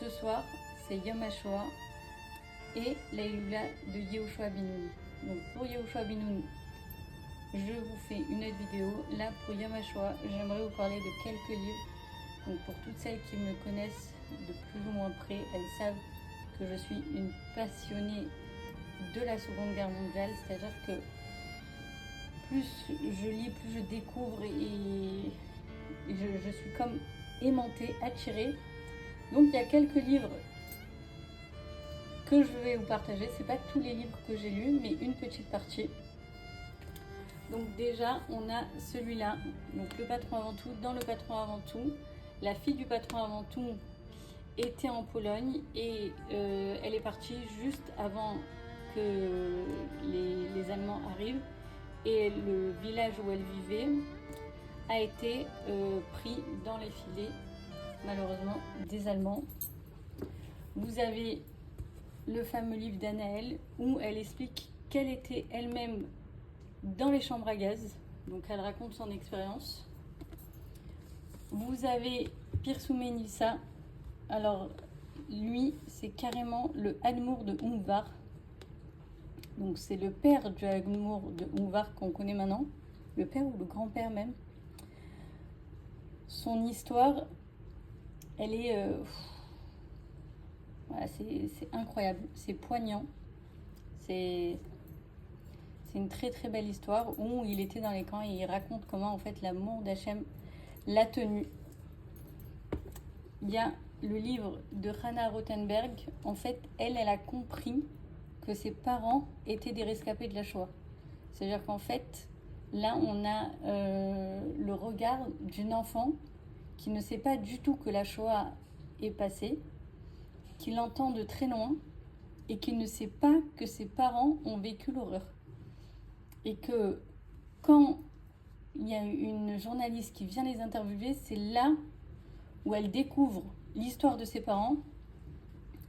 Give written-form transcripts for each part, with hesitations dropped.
ce soir, c'est Yom HaShoah et la Hilula de Yehoshua Ben Nun. Donc pour Yehoshua Ben Nun, je vous fais une autre vidéo. Là, pour Yom HaShoah, j'aimerais vous parler de quelques livres. Donc pour toutes celles qui me connaissent de plus ou moins près, elles savent que je suis une passionnée de la Seconde Guerre mondiale. C'est-à-dire que plus je lis, plus je découvre et je suis comme aimantée, attirée. Donc il y a quelques livres que je vais vous partager. C'est pas tous les livres que j'ai lus, mais une petite partie. Donc déjà, on a celui-là, donc le patron avant tout. Dans le patron avant tout, la fille du patron avant tout était en Pologne et elle est partie juste avant que les Allemands arrivent. Et le village où elle vivait a été pris dans les filets, malheureusement, des Allemands. Vous avez le fameux livre d'Anaël où elle explique qu'elle était elle-même dans les chambres à gaz. Donc elle raconte son expérience. Vous avez Pirsoume Nilsa. Alors lui, c'est carrément le Admour de Ungvar. Donc c'est le père du Admour de Ungvar qu'on connaît maintenant. Le père ou le grand-père même. Son histoire, elle est... voilà, c'est incroyable, c'est poignant. C'est une très très belle histoire où il était dans les camps et il raconte comment en fait l'amour d'Hachem l'a tenu. Il y a le livre de Hannah Rothenberg. En fait, elle a compris que ses parents étaient des rescapés de la Shoah. C'est-à-dire qu'en fait, là, on a le regard d'une enfant qui ne sait pas du tout que la Shoah est passée, qui l'entend de très loin et qui ne sait pas que ses parents ont vécu l'horreur. Et que quand il y a une journaliste qui vient les interviewer, c'est là où elle découvre l'histoire de ses parents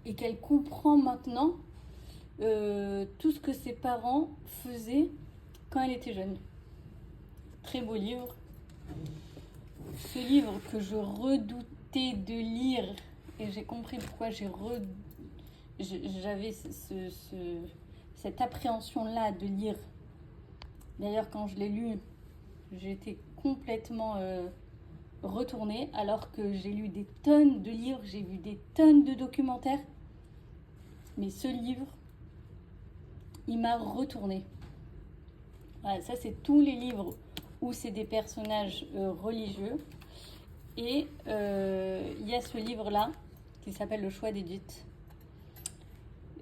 et qu'elle comprend maintenant tout ce que ses parents faisaient quand elle était jeune. Très beau livre. Ce livre que je redoutais de lire, et j'ai compris pourquoi j'avais cette appréhension-là de lire. D'ailleurs, quand je l'ai lu, j'étais complètement retournée, alors que j'ai lu des tonnes de livres, j'ai vu des tonnes de documentaires. Mais ce livre, il m'a retournée. Voilà, ça, c'est tous les livres où c'est des personnages religieux. Et il y a ce livre-là qui s'appelle Le choix d'Édith.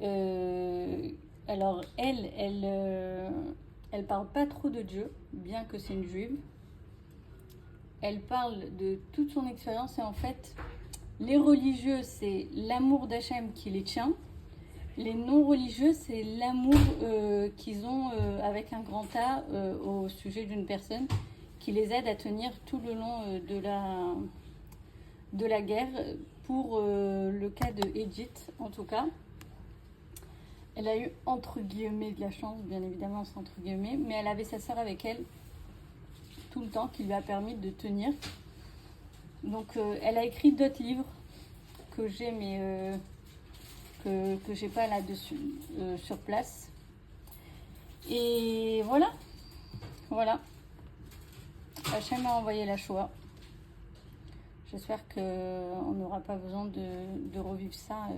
Alors, elle parle pas trop de Dieu, bien que c'est une juive. Elle parle de toute son expérience et en fait, les religieux, c'est l'amour d'Hachem qui les tient. Les non-religieux, c'est l'amour qu'ils ont avec un grand A au sujet d'une personne qui les aide à tenir tout le long de la guerre. Pour le cas de Edith, en tout cas, elle a eu entre guillemets de la chance, bien évidemment c'est entre guillemets, mais elle avait sa sœur avec elle tout le temps qui lui a permis de tenir. Donc elle a écrit d'autres livres que j'ai, mais que j'ai pas là-dessus sur place. Et voilà. Hachem a envoyé la Shoah. J'espère qu'on n'aura pas besoin de revivre ça,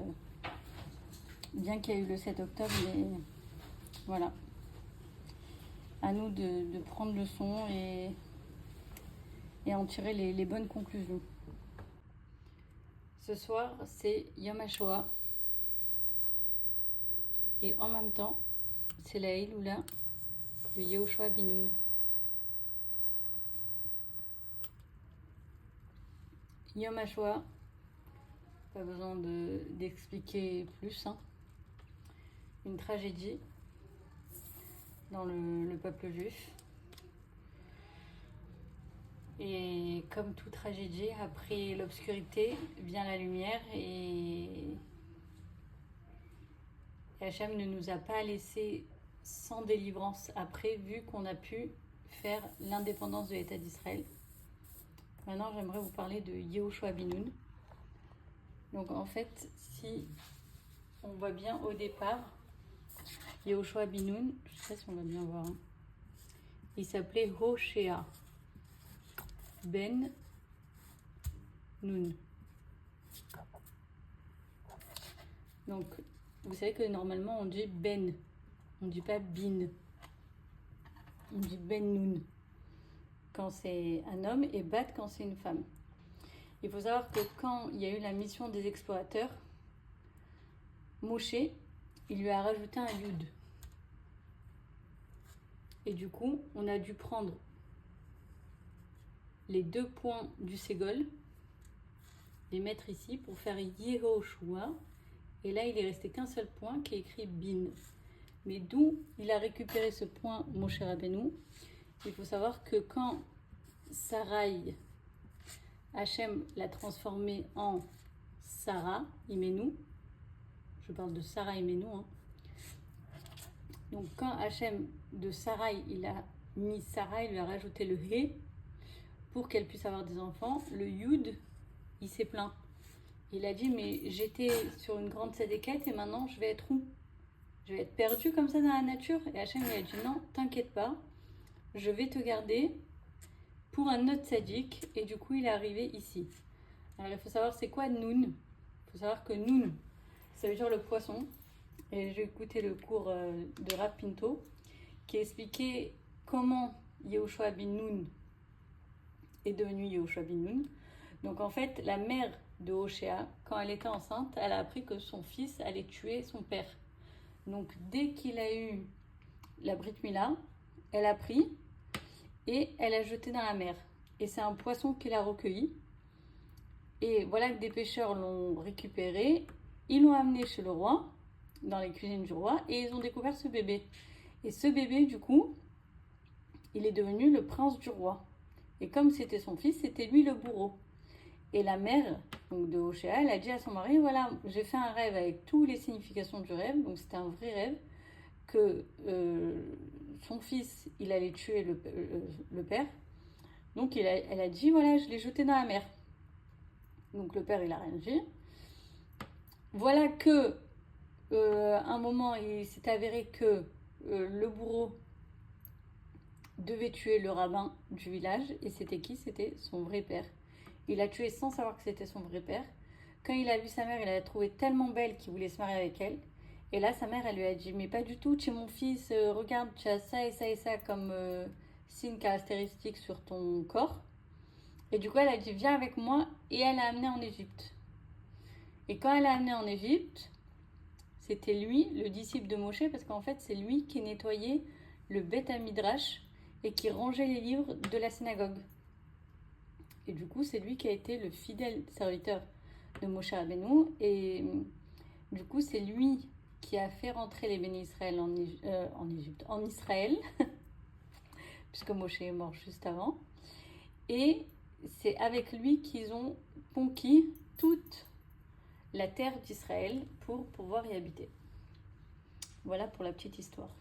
bien qu'il y ait eu le 7 octobre, mais voilà. À nous de prendre le son et en tirer les bonnes conclusions. Ce soir, c'est Yom HaShoah. Et en même temps, c'est la Hilula de Yehoshua Ben Nun. Yom HaShoah, pas besoin d'expliquer plus. Hein. Une tragédie dans le peuple juif. Et comme toute tragédie, après l'obscurité vient la lumière et Hachem ne nous a pas laissé sans délivrance après, vu qu'on a pu faire l'indépendance de l'État d'Israël. Maintenant, j'aimerais vous parler de Yehoshua Ben Nun. Donc en fait, si on voit bien au départ, Yehoshua bin Nun, je ne sais pas si on va bien voir, hein, il s'appelait Hoshea ben Nun. Donc vous savez que normalement on dit Ben, on ne dit pas Bin, on dit Ben Nun quand c'est un homme et Bat quand c'est une femme. Il faut savoir que quand il y a eu la mission des explorateurs, Moshe, il lui a rajouté un Yud. Et du coup, on a dû prendre les 2 points du Ségol, les mettre ici pour faire Yehoshua. Et là, il est resté qu'un seul point qui est écrit Bin. Mais d'où il a récupéré ce point Moshe Rabbeinu? Il faut savoir que quand Sarai, Hachem l'a transformé en Sarah Imenu, je parle de Sarah Imenu, hein. Donc quand Hachem de Sarai, il a mis Sarah, il lui a rajouté le He pour qu'elle puisse avoir des enfants, le Yud, il s'est plaint. Il a dit, mais j'étais sur une grande sédéquette et maintenant je vais être où? Je vais être perdue comme ça dans la nature? Et Hachem lui a dit, non, t'inquiète pas, je vais te garder pour un autre sadique. Et du coup, il est arrivé ici. Alors il faut savoir c'est quoi Noun. Il faut savoir que Noun, ça veut dire le poisson. Et j'ai écouté le cours de Rav Pinto qui expliquait comment Yehoshua bin Nun est devenu Yehoshua bin Nun. Donc en fait, la mère de Hoshea, quand elle était enceinte, elle a appris que son fils allait tuer son père. Donc dès qu'il a eu la Brit Mila, elle a pris et elle a jeté dans la mer. Et c'est un poisson qu'il a recueilli. Et voilà que des pêcheurs l'ont récupéré, ils l'ont amené chez le roi, dans les cuisines du roi, et ils ont découvert ce bébé. Et ce bébé, du coup, il est devenu le prince du roi. Et comme c'était son fils, c'était lui le bourreau. Et la mère donc de Hoshea, elle a dit à son mari, voilà, j'ai fait un rêve avec toutes les significations du rêve, donc c'était un vrai rêve, que son fils, il allait tuer le père. Donc elle a dit, voilà, je l'ai jeté dans la mer. Donc le père, il a rien dit. Voilà que, un moment, il s'est avéré que le bourreau devait tuer le rabbin du village. Et c'était qui? C'était son vrai père. Il a tué sans savoir que c'était son vrai père. Quand il a vu sa mère, il l'a trouvée tellement belle qu'il voulait se marier avec elle. Et là, sa mère, elle lui a dit, mais pas du tout, tu es mon fils, regarde, tu as ça et ça et ça comme signe caractéristique sur ton corps. Et du coup, elle a dit, viens avec moi, et elle l'a amené en Égypte. Et quand elle l'a amené en Égypte, c'était lui, le disciple de Moshe, parce qu'en fait, c'est lui qui nettoyait le Beth Midrash et qui rangeait les livres de la synagogue. Et du coup, c'est lui qui a été le fidèle serviteur de Moshe Rabbeinu. Et du coup, c'est lui qui a fait rentrer les bénis Israël en Israël, puisque Moshe est mort juste avant. Et c'est avec lui qu'ils ont conquis toute la terre d'Israël pour pouvoir y habiter. Voilà pour la petite histoire.